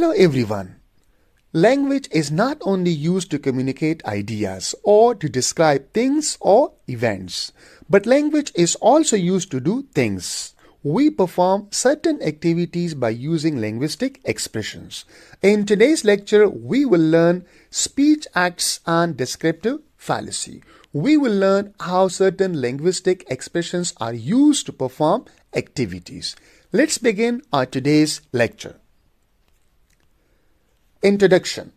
Hello everyone. Language is not only used to communicate ideas or to describe things or events, but language is also used to do things. We perform certain activities by using linguistic expressions. In today's lecture, we will learn speech acts and descriptive fallacy. We will learn how certain linguistic expressions are used to perform activities. Let's begin our today's lecture. Introduction.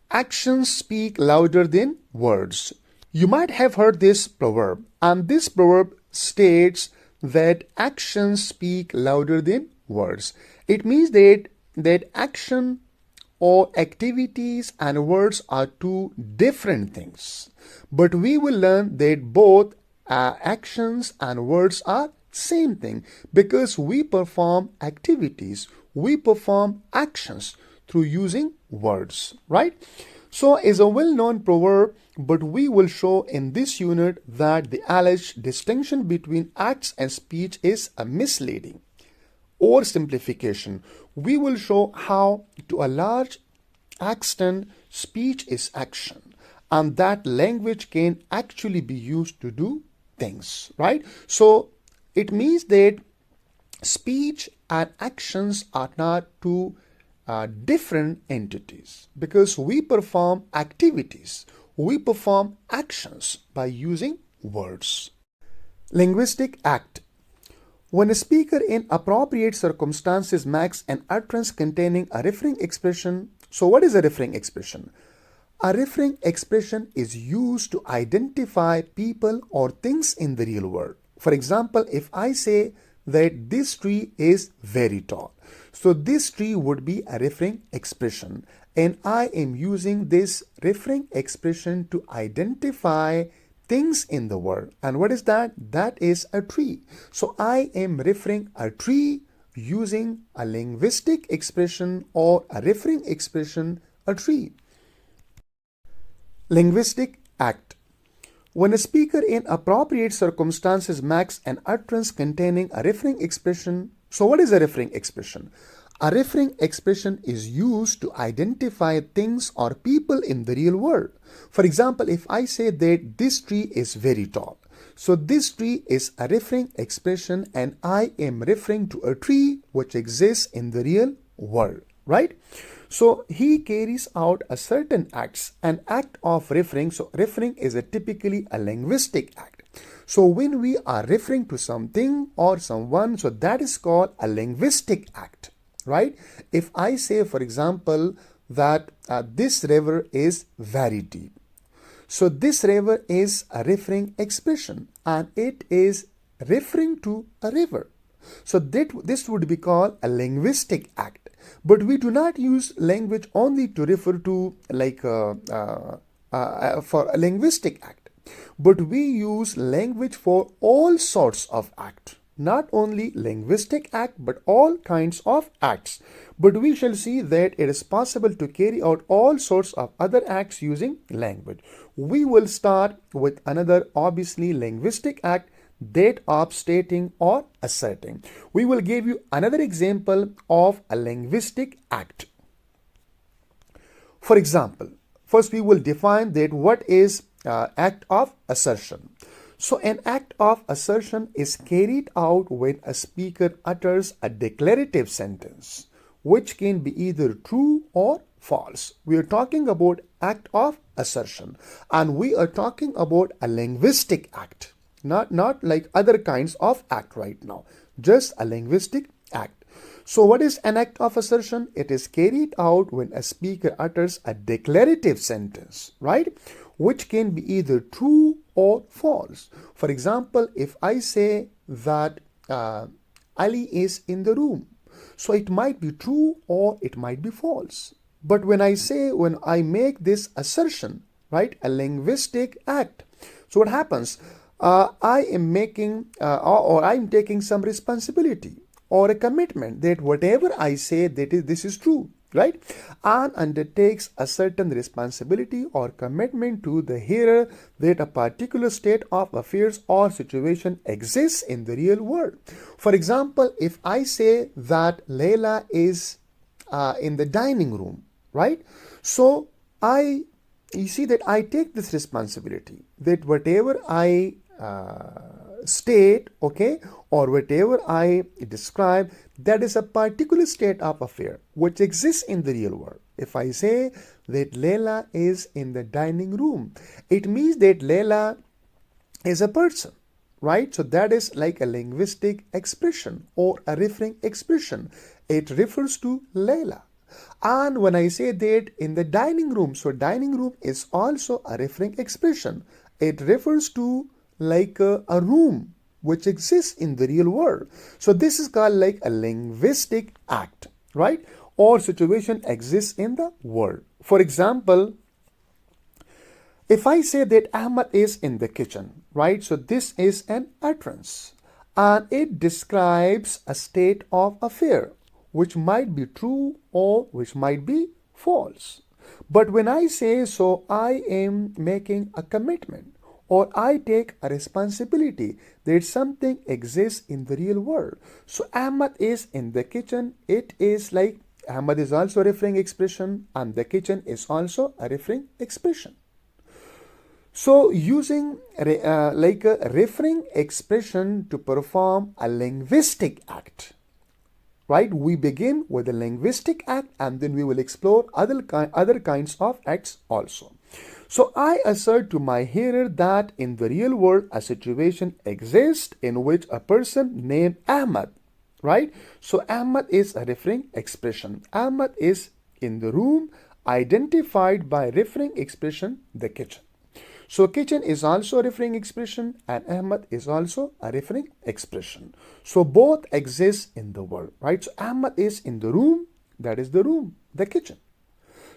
Actions speak louder than words. You might have heard this proverb, and this proverb states that actions speak louder than words. It means that action or activities and words are two different things. But we will learn that both actions and words are same thing because we perform activities, we perform actions through using words, right? So is a well-known proverb, but we will show in this unit that the alleged distinction between acts and speech is a misleading or simplification. We will show how to a large extent speech is action and that language can actually be used to do things, right? So it means that speech and actions are not two different entities because we perform activities, we perform actions by using words. Linguistic act. When a speaker in appropriate circumstances makes an utterance containing a referring expression, so what is a referring expression? A referring expression is used to identify people or things in the real world. For example, if I say that this tree is very tall, so this tree would be a referring expression, and I am using this referring expression to identify things in the world. And what is that? That is a tree. So I am referring a tree using a linguistic expression or a referring expression, a tree. Linguistic act. When a speaker in appropriate circumstances makes an utterance containing a referring expression, so what is a referring expression? A referring expression is used to identify things or people in the real world. For example, if I say that this tree is very tall, so this tree is a referring expression and I am referring to a tree which exists in the real world, right? So he carries out a certain acts, an act of referring. So referring is typically a linguistic act. So when we are referring to something or someone, so that is called a linguistic act, right? If I say, for example, that this river is very deep. So this river is a referring expression and it is referring to a river. So this would be called a linguistic act. But we do not use language only to refer to for a linguistic act. But we use language for all sorts of acts. Not only linguistic act, but all kinds of acts. But we shall see that it is possible to carry out all sorts of other acts using language. We will start with another obviously linguistic act, that of stating or asserting. We will give you another example of a linguistic act. For example, first we will define that what is act of assertion. So an act of assertion is carried out when a speaker utters a declarative sentence, which can be either true or false. We are talking about act of assertion, and we are talking about a linguistic act. Not like other kinds of act right now, just a linguistic act. So what is an act of assertion? It is carried out when a speaker utters a declarative sentence, right? Which can be either true or false. For example, if I say that Ali is in the room, so it might be true or it might be false. But when I make this assertion, right, a linguistic act, so what happens? I am making or I'm taking some responsibility or a commitment that whatever I say this is true, right? And undertakes a certain responsibility or commitment to the hearer that a particular state of affairs or situation exists in the real world. For example, if I say that Leila is in the dining room, right? So you see that I take this responsibility that whatever I state, okay, or whatever I describe, that is a particular state of affair which exists in the real world. If I say that Leila is in the dining room, it means that Leila is a person, right? So that is like a linguistic expression or a referring expression. It refers to Leila. And when I say that in the dining room, so dining room is also a referring expression. It refers to like a room which exists in the real world. So this is called like a linguistic act, right? Or situation exists in the world. For example, if I say that Ahmad is in the kitchen, right? So this is an utterance and it describes a state of affair which might be true or which might be false. But when I say so, I am making a commitment or I take a responsibility that something exists in the real world. So Ahmad is in the kitchen. It is like Ahmad is also a referring expression and the kitchen is also a referring expression. So using like a referring expression to perform a linguistic act, right? We begin with a linguistic act and then we will explore other kinds of acts also. So I assert to my hearer that in the real world a situation exists in which a person named Ahmad, right? So Ahmad is a referring expression. Ahmad is in the room identified by referring expression the kitchen. So kitchen is also a referring expression and Ahmad is also a referring expression. So both exist in the world, right? So Ahmad is in the room, that is the room, the kitchen.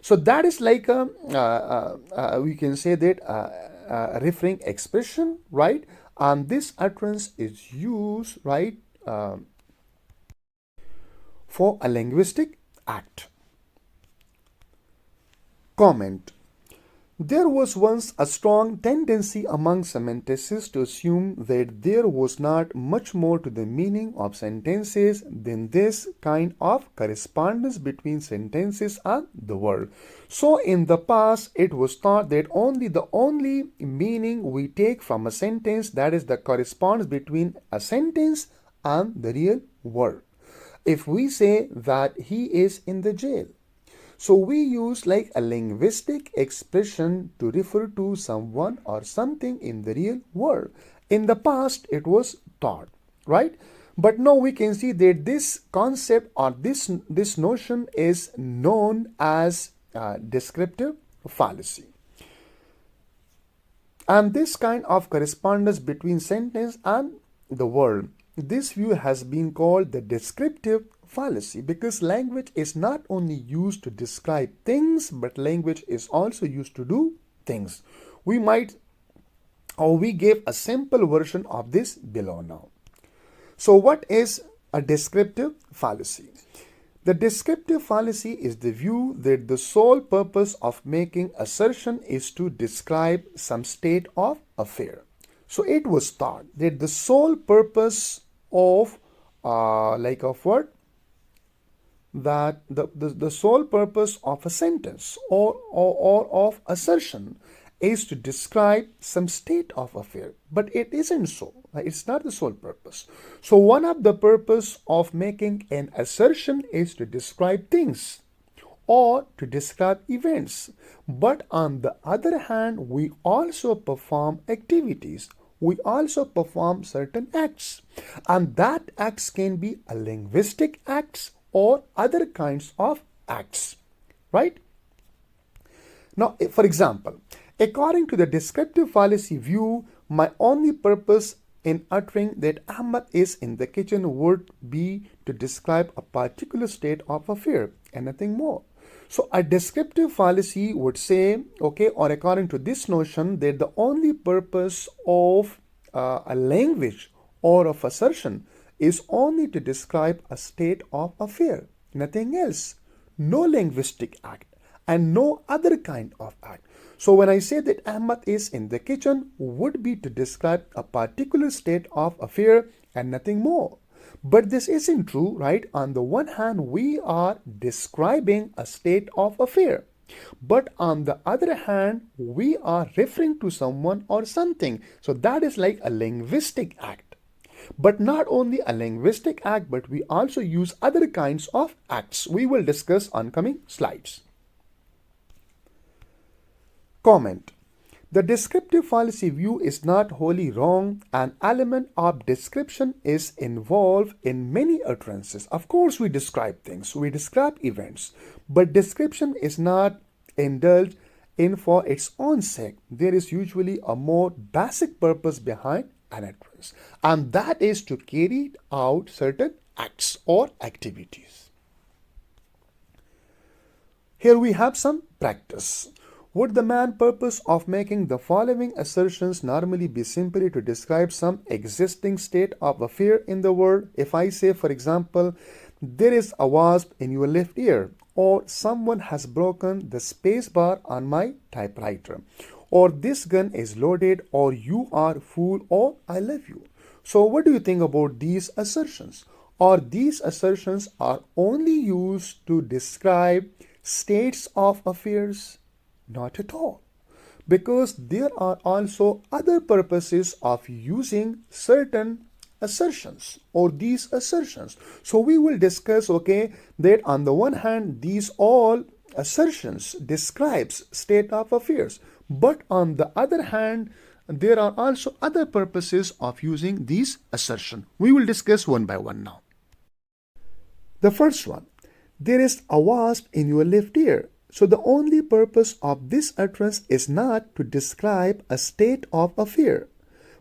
So that is like we can say that a referring expression, right? And this utterance is used, right, for a linguistic act. Comment. There was once a strong tendency among semanticists to assume that there was not much more to the meaning of sentences than this kind of correspondence between sentences and the world. So in the past, it was thought that the only meaning we take from a sentence, that is the correspondence between a sentence and the real world. If we say that he is in the jail, so we use like a linguistic expression to refer to someone or something in the real world. In the past, it was thought, right? But now we can see that this concept or this notion is known as descriptive fallacy. And this kind of correspondence between sentence and the world, this view has been called the descriptive fallacy because language is not only used to describe things, but language is also used to do things. We gave a simple version of this below now. So what is a descriptive fallacy? The descriptive fallacy is the view that the sole purpose of making assertion is to describe some state of affair. So it was thought that the sole purpose of that the sole purpose of a sentence or of assertion is to describe some state of affair, but it isn't so. It's not the sole purpose. So one of the purpose of making an assertion is to describe things or to describe events. But on the other hand, we also perform activities. We also perform certain acts, and that acts can be a linguistic acts or other kinds of acts, right? Now, for example, according to the descriptive fallacy view, my only purpose in uttering that Ahmad is in the kitchen would be to describe a particular state of affair and nothing more. So a descriptive fallacy would say, okay, or according to this notion, that the only purpose of a language or of assertion is only to describe a state of affair, nothing else. No linguistic act and no other kind of act. So when I say that Ahmad is in the kitchen would be to describe a particular state of affair and nothing more. But this isn't true, right? On the one hand, we are describing a state of affair. But on the other hand, we are referring to someone or something. So that is like a linguistic act. But not only a linguistic act, but we also use other kinds of acts. We will discuss on coming slides. Comment. The descriptive fallacy view is not wholly wrong. An element of description is involved in many utterances. Of course, we describe things, we describe events, but description is not indulged in for its own sake. There is usually a more basic purpose behind an utterance, and that is to carry out certain acts or activities. Here we have some practice. Would the main purpose of making the following assertions normally be simply to describe some existing state of affair in the world? If I say, for example, there is a wasp in your left ear, or someone has broken the space bar on my typewriter, or this gun is loaded, or you are a fool, or I love you. So what do you think about these assertions? Or these assertions are only used to describe states of affairs? Not at all, because there are also other purposes of using certain assertions or these assertions. So we will discuss, okay, that on the one hand, these all assertions describes state of affairs, but on the other hand, there are also other purposes of using these assertions. We will discuss one by one now. The first one, there is a wasp in your left ear. So the only purpose of this utterance is not to describe a state of affair,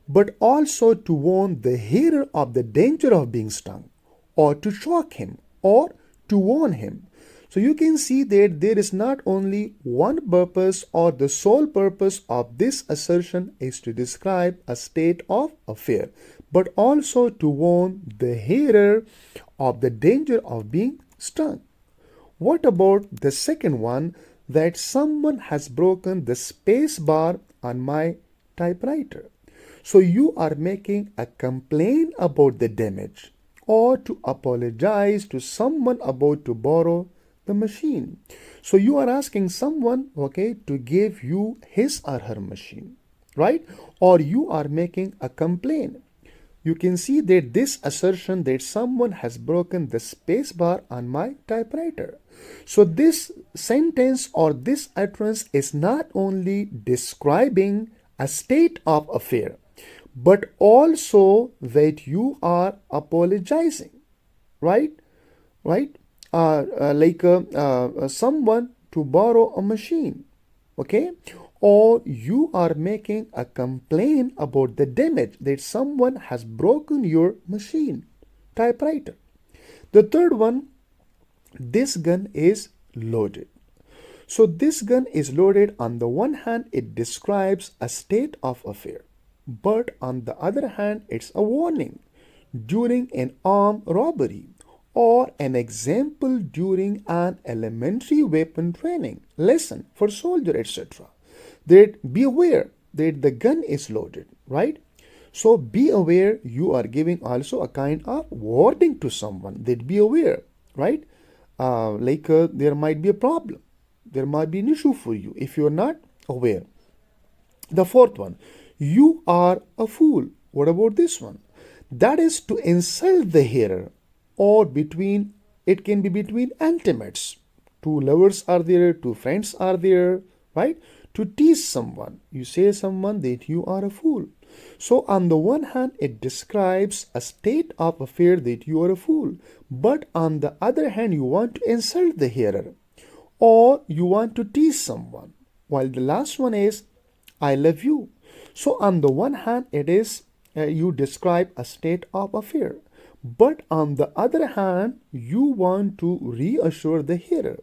but also to warn the hearer of the danger of being stung, or to shock him, or to warn him. So you can see that there is not only one purpose, or the sole purpose of this assertion is to describe a state of affair, but also to warn the hearer of the danger of being stung. What about the second one, that someone has broken the space bar on my typewriter? So you are making a complaint about the damage, or to apologize to someone about to borrow the machine. So you are asking someone, okay, to give you his or her machine, right? Or you are making a complaint. You can see that this assertion that someone has broken the space bar on my typewriter. So this sentence or this utterance is not only describing a state of affair, but also that you are apologizing, right? Right? Someone to borrow a machine, okay? Or you are making a complaint about the damage that someone has broken your machine, typewriter. The third one, this gun is loaded. So this gun is loaded. On the one hand, it describes a state of affair, but on the other hand, it's a warning during an armed robbery, or an example during an elementary weapon training lesson for soldier, etc. That be aware that the gun is loaded, right? So be aware, you are giving also a kind of warning to someone that be aware, right? There might be a problem, there might be an issue for you if you are not aware. The fourth one, you are a fool. What about this one? That is to insult the hearer, or between, it can be between intimates. Two lovers are there, two friends are there, right? To tease someone, you say someone that you are a fool. So on the one hand, it describes a state of affair that you are a fool, but on the other hand, you want to insult the hearer, or you want to tease someone, while the last one is I love you. So on the one hand, it is you describe a state of affair, but on the other hand, you want to reassure the hearer,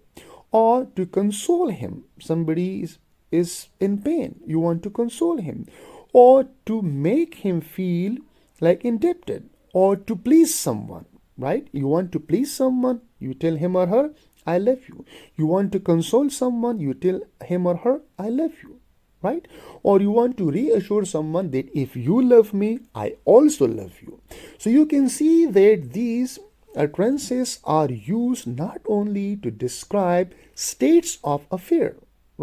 or to console him. Somebody is in pain, you want to console him, or to make him feel like indebted, or to please someone, right? You want to please someone, you tell him or her I love you. You want to console someone, you tell him or her I love you, right? Or you want to reassure someone that if you love me, I also love you. So you can see that these utterances are used not only to describe states of affair,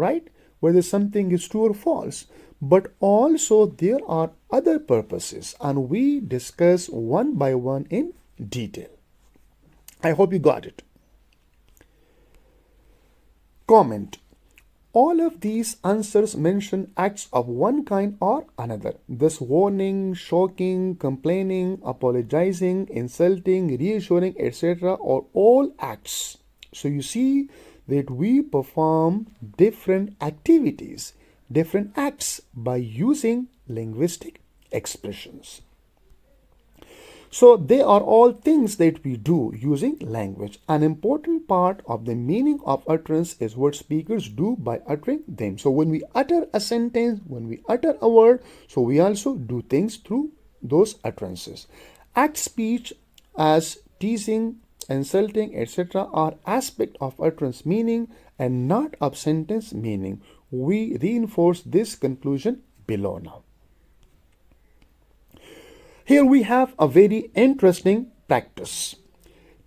right? Whether something is true or false, but also there are other purposes, and we discuss one by one in detail. I hope you got it. Comment. All of these answers mention acts of one kind or another. Thus, warning, shocking, complaining, apologizing, insulting, reassuring, etc. are all acts. So you see that we perform different activities, different acts by using linguistic expressions. So they are all things that we do using language. An important part of the meaning of utterance is what speakers do by uttering them. So when we utter a sentence, when we utter a word, so we also do things through those utterances. Act speech as teasing, insulting, etc. are aspects of utterance meaning and not of sentence meaning. We reinforce this conclusion below now. Here we have a very interesting practice.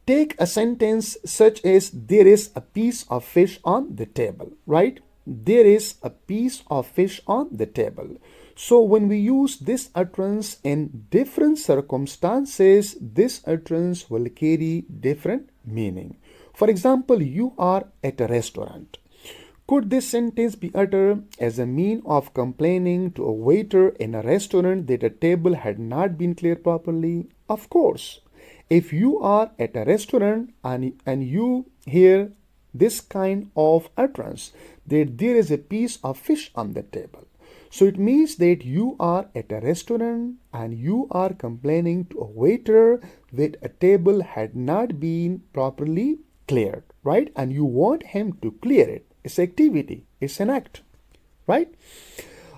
Take a sentence such as there is a piece of fish on the table, right? There is a piece of fish on the table. So when we use this utterance in different circumstances, this utterance will carry different meaning. For example, you are at a restaurant. Could this sentence be uttered as a mean of complaining to a waiter in a restaurant that a table had not been cleared properly? Of course. If you are at a restaurant and you hear this kind of utterance, that there is a piece of fish on the table. So it means that you are at a restaurant and you are complaining to a waiter that a table had not been properly cleared, right? And you want him to clear it. It's activity, it's an act, right?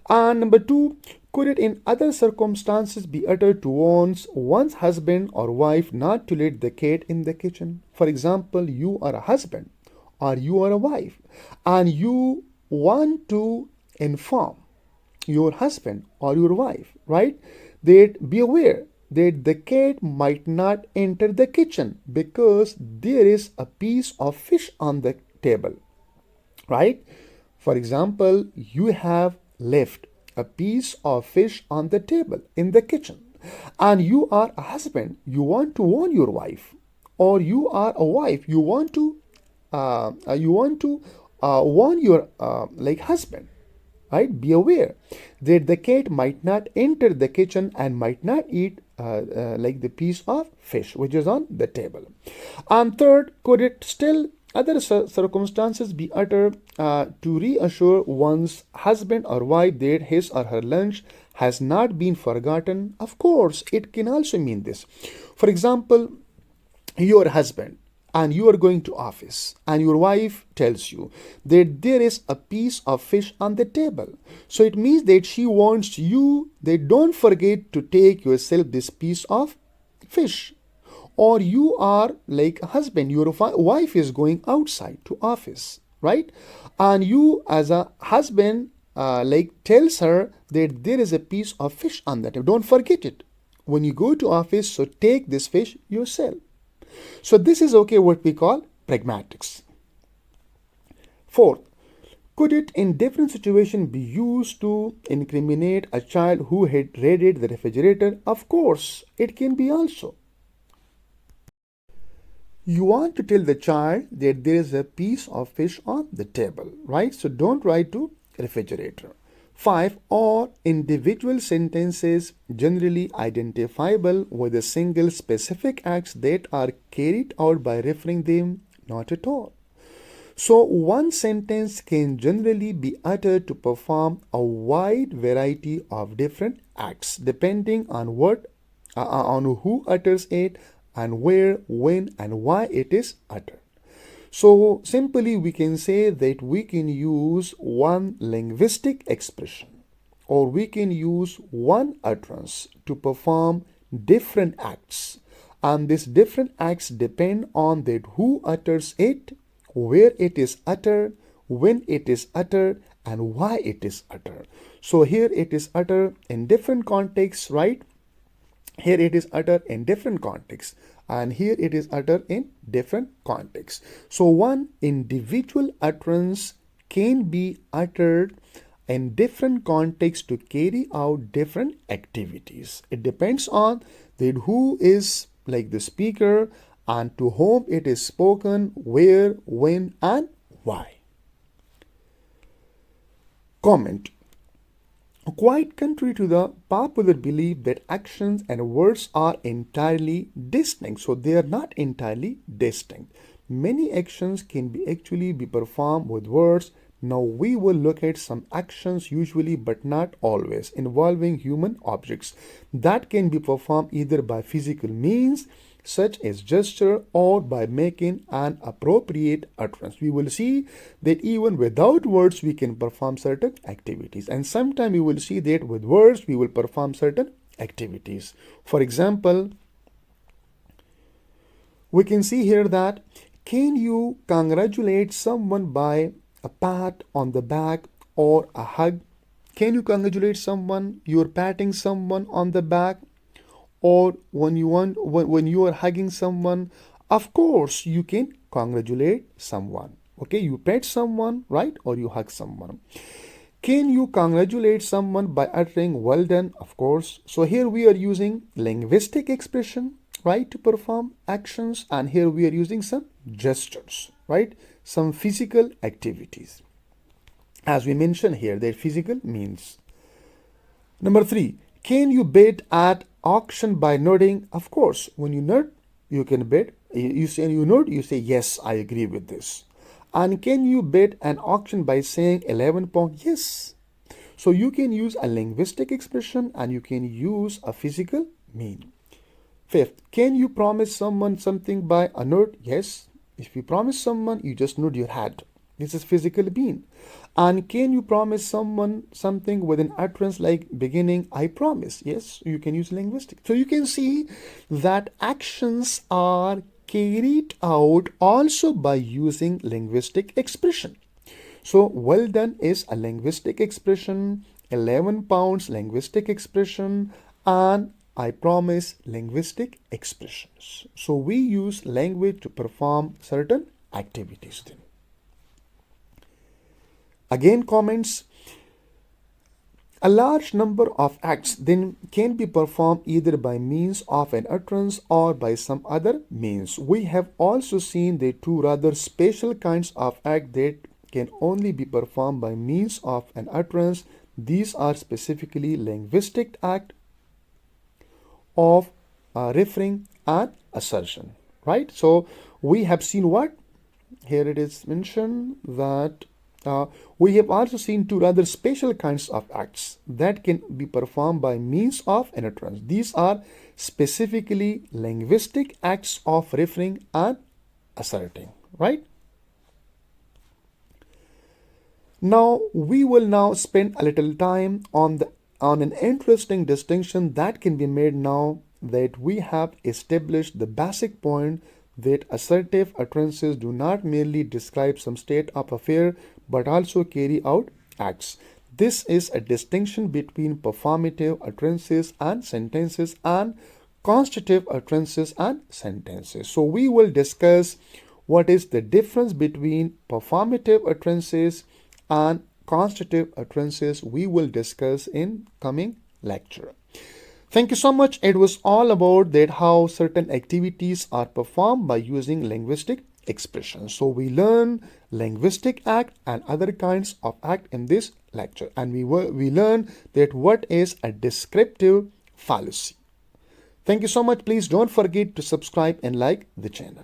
And number two, could it in other circumstances be uttered to one's husband or wife not to let the cat in the kitchen? For example, you are a husband or you are a wife and you want to inform your husband or your wife, right? That be aware that the cat might not enter the kitchen because there is a piece of fish on the table. Right? For example, you have left a piece of fish on the table in the kitchen, and you are a husband, you want to warn your wife, or you are a wife, you want to warn your husband. Right? Be aware that the cat might not enter the kitchen and might not eat the piece of fish which is on the table. And third, could it still other circumstances be uttered to reassure one's husband or wife that his or her lunch has not been forgotten? Of course, it can also mean this. For example, your husband and you are going to office and your wife tells you that there is a piece of fish on the table. So it means that she wants you that don't forget to take yourself this piece of fish. Or you are like a husband, your wife is going outside to office, right? And you as a husband tells her that there is a piece of fish on that. Don't forget it. When you go to office, so take this fish yourself. So this is what we call pragmatics. Fourth, could it in different situations be used to incriminate a child who had raided the refrigerator? Of course, it can be also. You want to tell the child that there is a piece of fish on the table, right? So don't write to refrigerator. 5. Or individual sentences generally identifiable with a single specific acts that are carried out by referring them? Not at all. So one sentence can generally be uttered to perform a wide variety of different acts depending on who utters it and where, when, and why it is uttered. So simply we can say that we can use one linguistic expression or we can use one utterance to perform different acts, and these different acts depend on that who utters it, where it is uttered, when it is uttered, and why it is uttered. So here it is uttered in different contexts, right? Here it is uttered in different contexts, and here it is uttered in different contexts. So one individual utterance can be uttered in different contexts to carry out different activities. It depends on who is like the speaker and to whom it is spoken, where, when, and why. Comment. Quite contrary to the popular belief that actions and words are entirely distinct. So they are not entirely distinct. Many actions can actually be performed with words. Now we will look at some actions, usually but not always, involving human objects that can be performed either by physical means such as gesture or by making an appropriate utterance. We will see that even without words we can perform certain activities, and sometimes we will see that with words we will perform certain activities. For example, we can see here that can you congratulate someone by a pat on the back or a hug? Can you congratulate someone? You're patting someone on the back, or when you are hugging someone, of course you can congratulate someone. Okay, you pet someone, right? Or you hug someone. Can you congratulate someone by uttering well done? Of course. So here we are using linguistic expression, right, to perform actions, and here we are using some gestures, right, some physical activities. As we mentioned here, they're physical means. Number 3, can you bid at auction by nodding? Of course, when you nod, you can bid. You say you nod, you say yes, I agree with this. And can you bid an auction by saying 11 pounds? Yes. So you can use a linguistic expression and you can use a physical mean. 5th, can you promise someone something by a nod? Yes. If you promise someone, you just nod your head. This is physical mean. And can you promise someone something with an utterance like beginning, I promise? Yes, you can use linguistic. So you can see that actions are carried out also by using linguistic expression. So well done is a linguistic expression, 11 pounds linguistic expression, and I promise linguistic expressions. So we use language to perform certain activities then. Again, comments. A large number of acts then can be performed either by means of an utterance or by some other means. We have also seen the two rather special kinds of acts that can only be performed by means of an utterance. These are specifically linguistic act of referring and assertion, right? So we have seen what? Here it is mentioned that we have also seen two rather special kinds of acts that can be performed by means of an utterance. These are specifically linguistic acts of referring and asserting, right? Now we will now spend a little time on an interesting distinction that can be made now that we have established the basic point that assertive utterances do not merely describe some state of affair but also carry out acts. This is a distinction between performative utterances and sentences and constitutive utterances and sentences. So we will discuss what is the difference between performative utterances and constitutive utterances. We will discuss in coming lecture. Thank you so much. It was all about that how certain activities are performed by using linguistic expressions. So we learn linguistic act and other kinds of act in this lecture, and we learn that what is a descriptive fallacy. Thank you so much. Please don't forget to subscribe and like the channel.